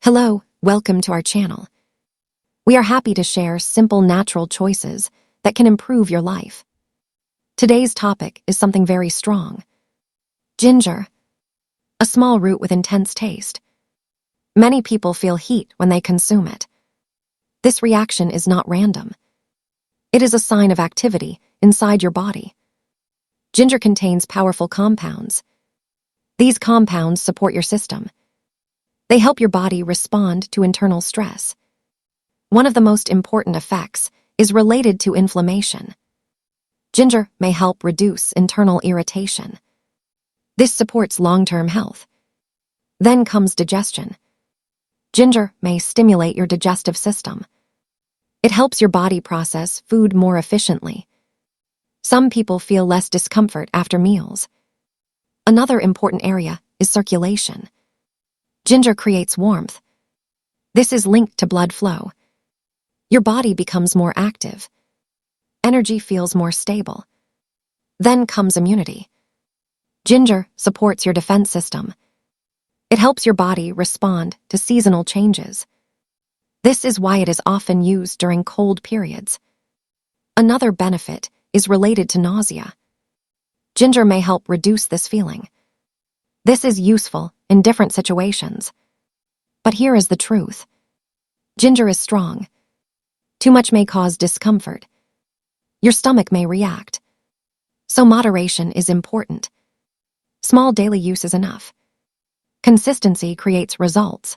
Hello, welcome to our channel. We are happy to share simple natural choices that can improve your life. Today's topic is something very strong. Ginger, a small root with intense taste. Many people feel heat when they consume it. This reaction is not random. It is a sign of activity inside your body. Ginger contains powerful compounds. These compounds support your system. They help your body respond to internal stress. One of the most important effects is related to inflammation. Ginger may help reduce internal irritation. This supports long-term health. Then comes digestion. Ginger may stimulate your digestive system. It helps your body process food more efficiently. Some people feel less discomfort after meals. Another important area is circulation. Ginger creates warmth. This is linked to blood flow. Your body becomes more active. Energy feels more stable. Then comes immunity. Ginger supports your defense system. It helps your body respond to seasonal changes. This is why it is often used during cold periods. Another benefit is related to nausea. Ginger may help reduce this feeling. This is useful in different situations. But here is the truth. Ginger is strong. Too much may cause discomfort. Your stomach may react. So moderation is important. Small daily use is enough. Consistency creates results.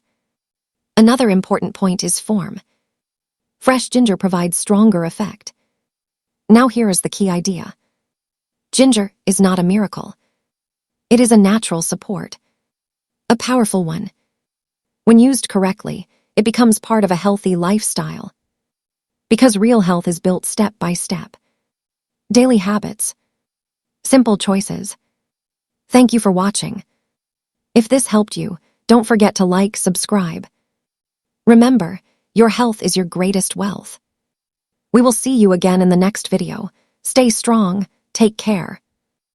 Another important point is form. Fresh ginger provides stronger effect. Now here is the key idea. Ginger is not a miracle. It is a natural support. A powerful one. When used correctly, it becomes part of a healthy lifestyle. Because real health is built step by step. Daily habits. Simple choices. Thank you for watching. If this helped you, don't forget to like, subscribe. Remember, your health is your greatest wealth. We will see you again in the next video. Stay strong, take care.